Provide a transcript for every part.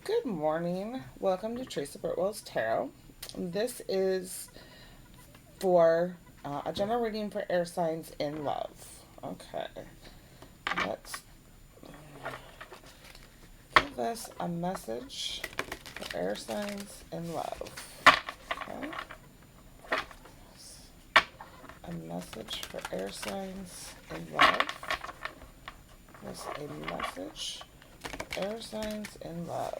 Good morning. Welcome to theresabertwell's Tarot. This is for a general reading for air signs in love. Okay. Let's give us a message for air signs in love. Okay. A message for air signs in love. What's a message for air signs in love?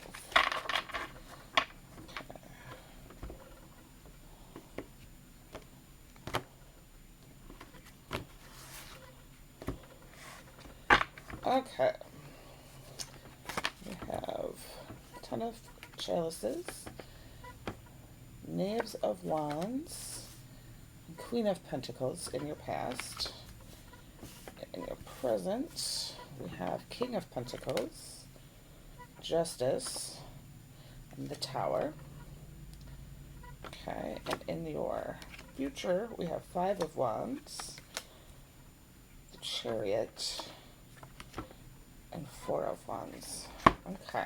Okay. We have Ten of Chalices, Knaves of Wands, and Queen of Pentacles in your past. In your present, we have King of Pentacles, Justice, and the Tower. Okay, and in your future, we have Five of Wands, the Chariot, and Four of Wands. Okay.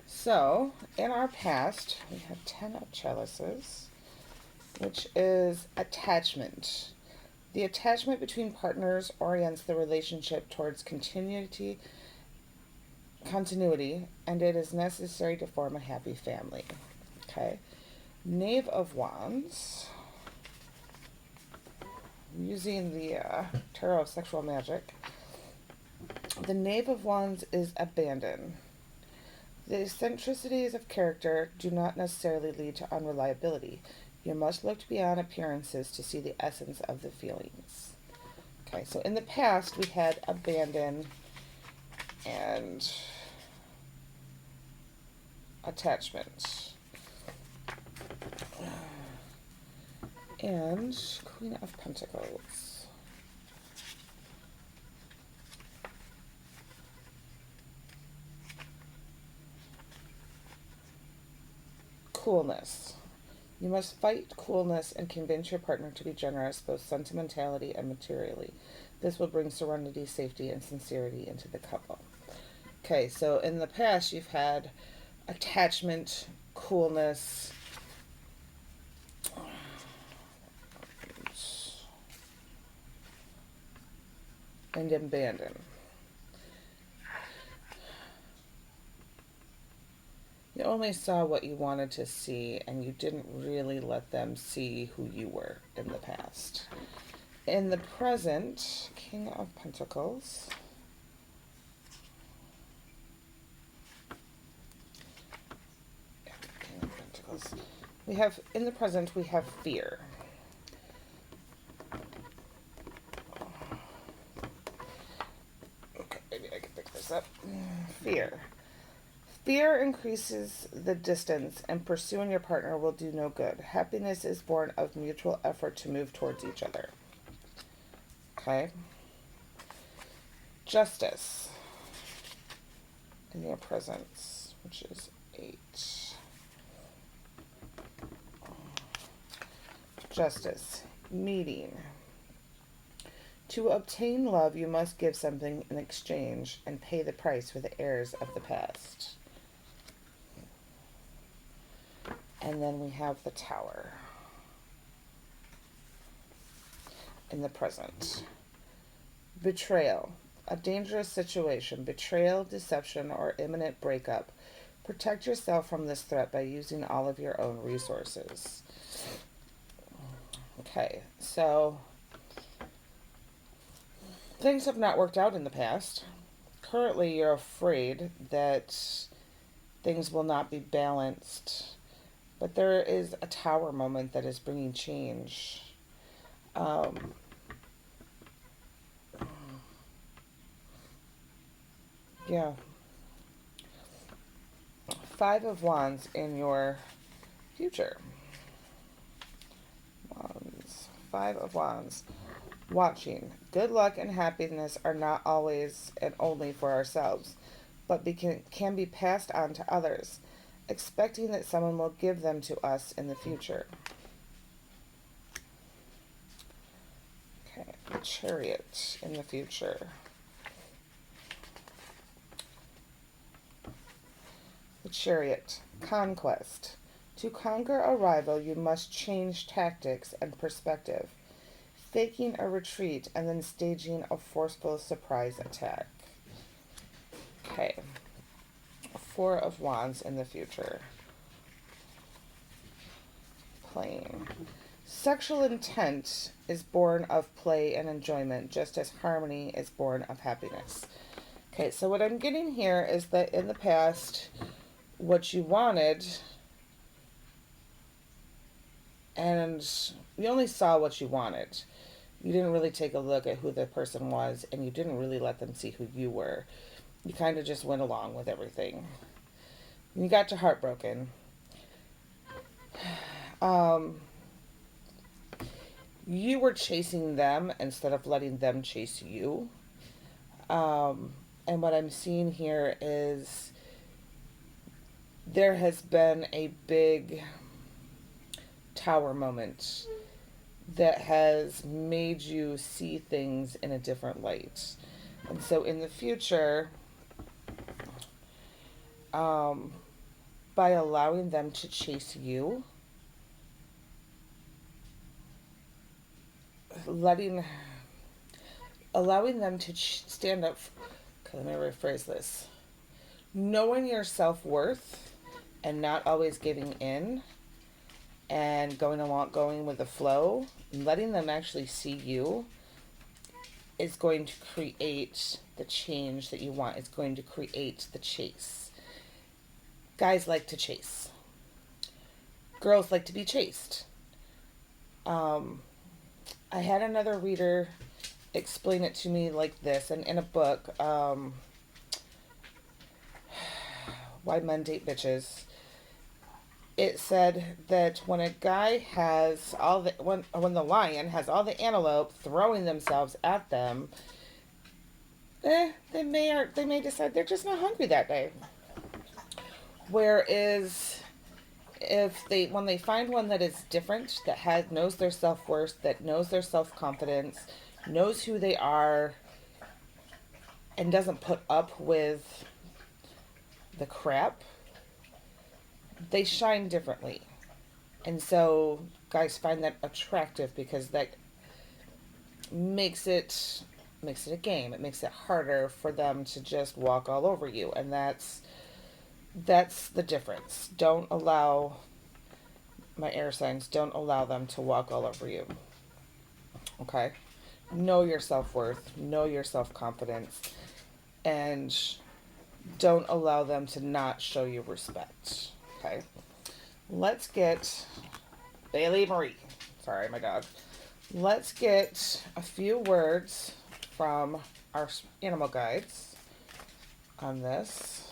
So, in our past, we have Ten of Chalices, which is attachment. The attachment between partners orients the relationship towards continuity, and it is necessary to form a happy family. Okay. Knave of Wands. Using the Tarot of Sexual Magic. The Knave of Wands is abandon. The eccentricities of character do not necessarily lead to unreliability. You must look beyond appearances to see the essence of the feelings. Okay, so in the past we had abandon and attachment. And Queen of Pentacles. Coolness. You must fight coolness and convince your partner to be generous, both sentimentality and materially. This will bring serenity, safety, and sincerity into the couple. Okay, so in the past you've had attachment, coolness, and abandon. You only saw what you wanted to see, and you didn't really let them see who you were in the past. In the present, King of Pentacles. King of Pentacles. We have, in the present, we have fear. Okay, maybe I can pick this up. Fear. Fear increases the distance, and pursuing your partner will do no good. Happiness is born of mutual effort to move towards each other. Okay? Justice in your presence, which is 8. Justice. Meeting. To obtain love, you must give something in exchange and pay the price for the errors of the past. And then we have the Tower in the present. Betrayal. A dangerous situation. Betrayal, deception, or imminent breakup. Protect yourself from this threat by using all of your own resources. Okay, so things have not worked out in the past. Currently, you're afraid that things will not be balanced. But there is a Tower moment that is bringing change. Yeah. Five of Wands in your future. Wands. Five of Wands. Watching. Good luck and happiness are not always and only for ourselves, but can be passed on to others, expecting that someone will give them to us in the future. Okay, the Chariot in the future. The Chariot. Conquest. To conquer a rival, you must change tactics and perspective, faking a retreat and then staging a forceful surprise attack. Okay. Four of Wands in the future. Playing. Sexual intent is born of play and enjoyment, just as harmony is born of happiness. Okay, so what I'm getting here is that in the past, what you wanted, and you only saw what you wanted. You didn't really take a look at who the person was, and you didn't really let them see who you were. You kind of just went along with everything. You got to heartbroken. You were chasing them instead of letting them chase you. And what I'm seeing here is there has been a big tower moment that has made you see things in a different light. And so in the future, by allowing them to chase you, allowing them to stand up. Okay, let me rephrase this. Knowing your self-worth and not always giving in and going with the flow, letting them actually see you is going to create the change that you want. It's going to create the chase. Guys like to chase. Girls like to be chased. I had another reader explain it to me like this, and in a book, Why Men Date Bitches, it said that when a guy has when the lion has all the antelope throwing themselves at them, they may decide they're just not hungry that day. Whereas when they find one that is different, that knows their self-worth, that knows their self-confidence, knows who they are, and doesn't put up with the crap, they shine differently. And so guys find that attractive because that makes it a game. It makes it harder for them to just walk all over you. And that's the difference. Don't allow, my air signs, don't allow them to walk all over you. Okay? Know your self-worth, know your self-confidence, and don't allow them to not show you respect. Okay? Let's get Bailey Marie. Sorry, my dog. Let's get a few words from our animal guides on this.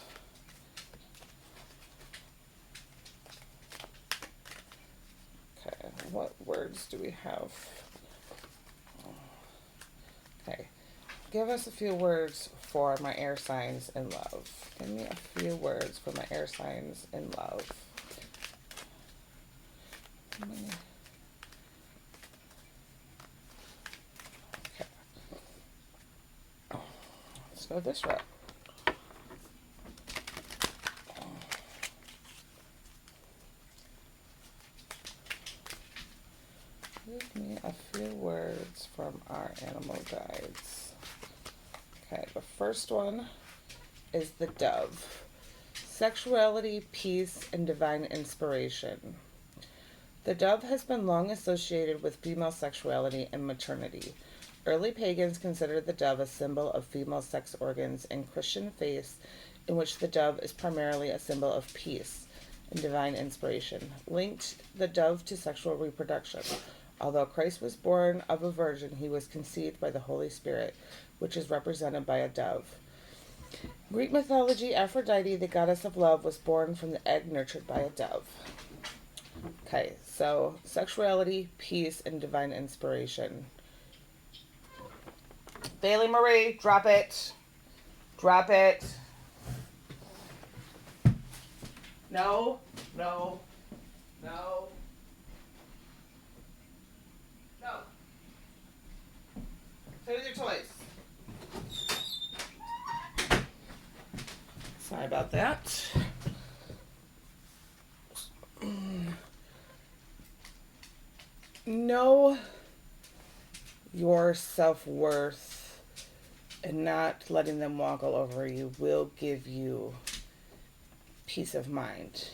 Okay, what words do we have? Okay, give us a few words for my air signs in love. Give me a few words for my air signs in love. Okay. Let's go this route. Give me a few words from our animal guides. Okay, the first one is the dove. Sexuality, peace, and divine inspiration. The dove has been long associated with female sexuality and maternity. Early pagans considered the dove a symbol of female sex organs, and Christian faiths in which the dove is primarily a symbol of peace and divine inspiration, linked the dove to sexual reproduction. Although Christ was born of a virgin, he was conceived by the Holy Spirit, which is represented by a dove. Greek mythology, Aphrodite, the goddess of love, was born from the egg nurtured by a dove. Okay, so sexuality, peace, and divine inspiration. Bailey Marie, drop it. Drop it. No, no, no. No. Play with your toys. Sorry about that. know your self-worth and not letting them walk all over you will give you peace of mind.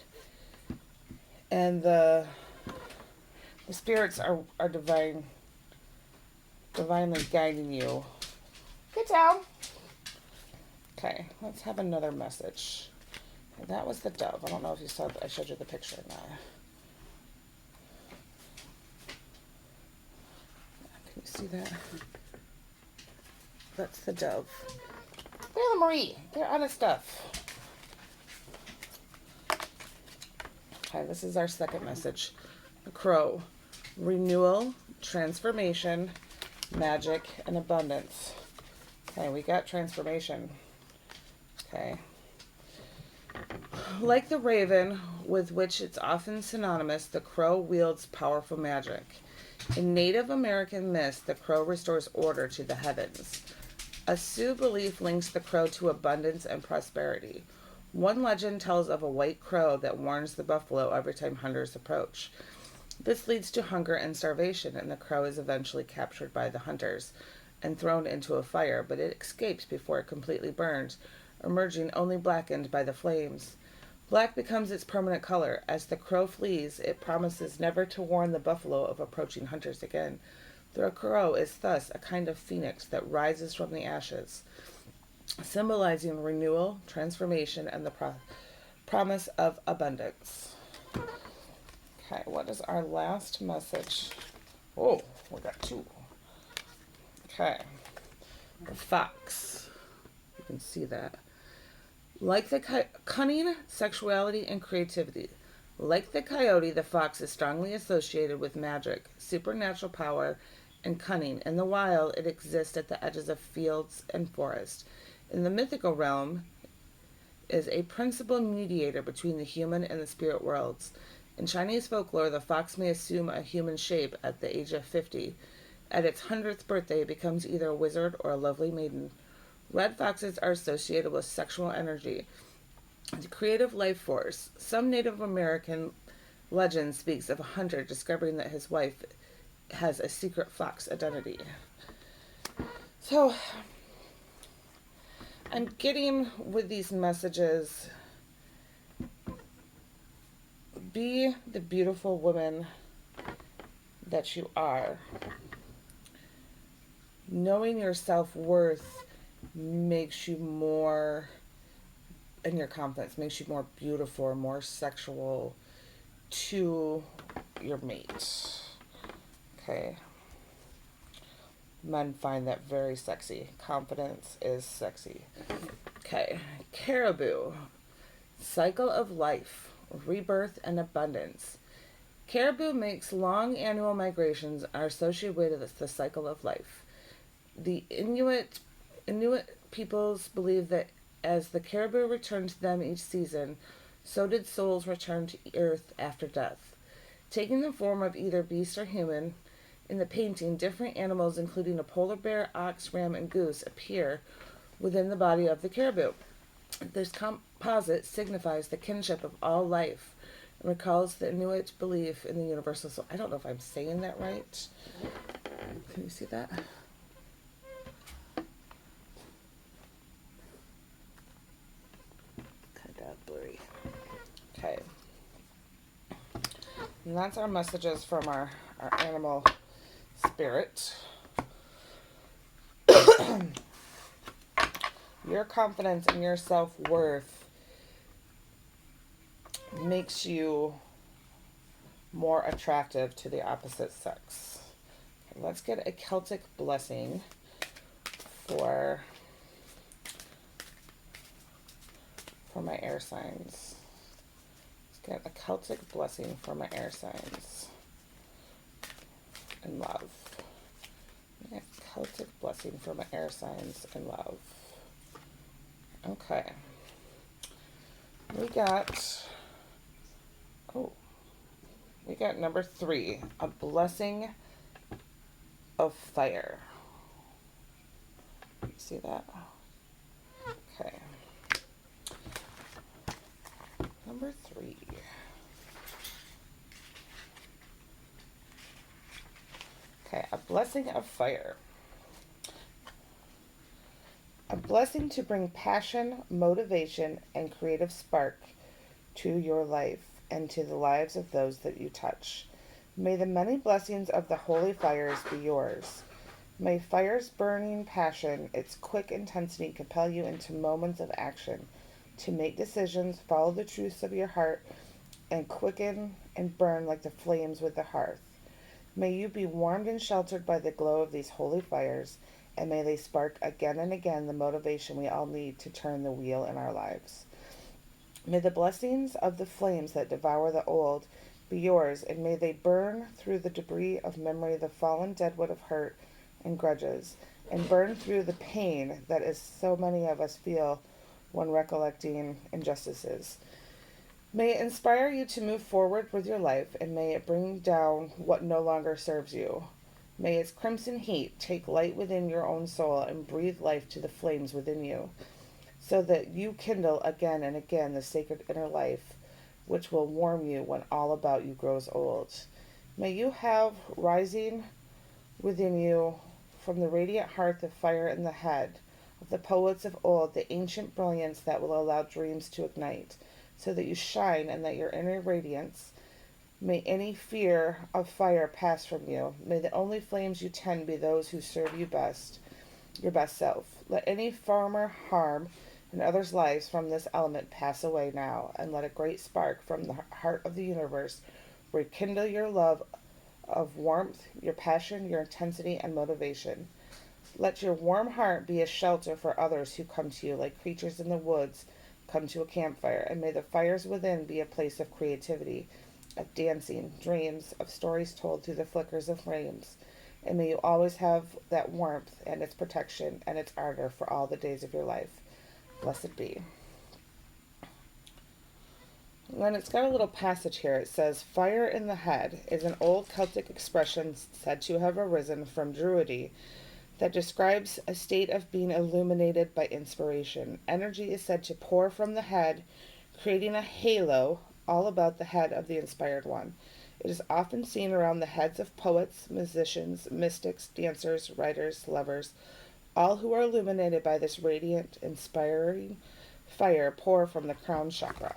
And the spirits are divinely guiding you. Get down. Okay, let's have another message. That was the dove. I don't know if you saw I showed you the picture or not. Can you see that? That's the dove. Where's Marie? They're out of stuff. Okay, this is our second message. The crow. Renewal, transformation, magic, and abundance. Okay, we got transformation. Okay. Like the raven, with which it's often synonymous, the crow wields powerful magic. In Native American myth, the crow restores order to the heavens. A Sioux belief links the crow to abundance and prosperity. One legend tells of a white crow that warns the buffalo every time hunters approach. This leads to hunger and starvation, and the crow is eventually captured by the hunters and thrown into a fire, but it escapes before it completely burns, emerging only blackened by the flames. Black becomes its permanent color. As the crow flees, it promises never to warn the buffalo of approaching hunters again. The crow is thus a kind of phoenix that rises from the ashes, symbolizing renewal, transformation, and the promise of abundance. Okay, what is our last message? Oh, we got two. Okay, the fox. You can see that. Like the cunning, sexuality, and creativity. Like the coyote, the fox is strongly associated with magic, supernatural power, and cunning. In the wild, it exists at the edges of fields and forests. In the mythical realm, is a principal mediator between the human and the spirit worlds. In Chinese folklore, the fox may assume a human shape at the age of 50. At its 100th birthday, it becomes either a wizard or a lovely maiden. Red foxes are associated with sexual energy, the creative life force. Some Native American legend speaks of a hunter discovering that his wife has a secret fox identity. So, I'm getting with these messages, be the beautiful woman that you are. Knowing your self-worth makes you more, and your confidence makes you more beautiful, more sexual to your mate. Okay. Men find that very sexy. Confidence is sexy. Okay. Caribou. Cycle of life, rebirth, and abundance. Caribou makes long annual migrations are associated with the cycle of life. The Inuit peoples believe that as the caribou returned to them each season, so did souls return to earth after death, taking the form of either beast or human. In the painting, different animals, including a polar bear, ox, ram, and goose, appear within the body of the caribou. This composite signifies the kinship of all life and recalls the Inuit belief in the universal soul. I don't know if I'm saying that right. Can you see that? Kind of blurry. Okay. And that's our messages from our animal spirit. Your confidence and your self-worth makes you more attractive to the opposite sex. Okay, let's get a Celtic blessing for my air signs. Let's get a Celtic blessing for my air signs in love. A Celtic blessing for my air signs in love. Okay. We got number 3, a blessing of fire. You see that? Okay. Number 3. Blessing of fire. A blessing to bring passion, motivation, and creative spark to your life and to the lives of those that you touch. May the many blessings of the holy fires be yours. May fire's burning passion, its quick intensity, compel you into moments of action, to make decisions, follow the truths of your heart, and quicken and burn like the flames with the hearth. May you be warmed and sheltered by the glow of these holy fires, and may they spark again and again the motivation we all need to turn the wheel in our lives. May the blessings of the flames that devour the old be yours, and may they burn through the debris of memory, the fallen deadwood of hurt and grudges, and burn through the pain that is so many of us feel when recollecting injustices. May it inspire you to move forward with your life, and may it bring down what no longer serves you. May its crimson heat take light within your own soul and breathe life to the flames within you, so that you kindle again and again the sacred inner life, which will warm you when all about you grows old. May you have rising within you from the radiant hearth of fire in the head of the poets of old, the ancient brilliance that will allow dreams to ignite, so that you shine and that your inner radiance, may any fear of fire pass from you. May the only flames you tend be those who serve you best, your best self. Let any former harm in others' lives from this element pass away now, and let a great spark from the heart of the universe rekindle your love of warmth, your passion, your intensity, and motivation. Let your warm heart be a shelter for others who come to you, like creatures in the woods come to a campfire, and may the fires within be a place of creativity, of dancing, dreams, of stories told through the flickers of flames. And may you always have that warmth and its protection and its ardor for all the days of your life. Blessed be. And then it's got a little passage here. It says, fire in the head is an old Celtic expression said to have arisen from Druidry that describes a state of being illuminated by inspiration. Energy is said to pour from the head, creating a halo all about the head of the inspired one. It is often seen around the heads of poets, musicians, mystics, dancers, writers, lovers, all who are illuminated by this radiant, inspiring fire pour from the crown chakra.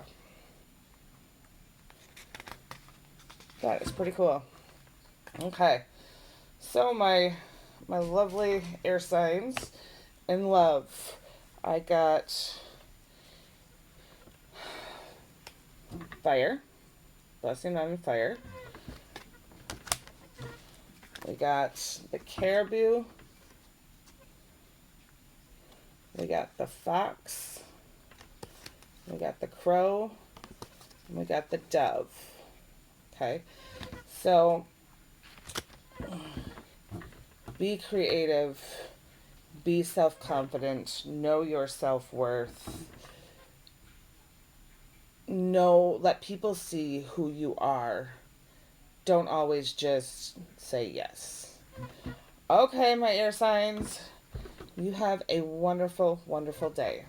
That is pretty cool. Okay, so my lovely air signs in love. I got fire, blessing on fire. We got the caribou. We got the fox. We got the crow. And we got the dove. Okay, so be creative, be self-confident, know your self-worth, let people see who you are. Don't always just say yes. Okay, my air signs, you have a wonderful, wonderful day.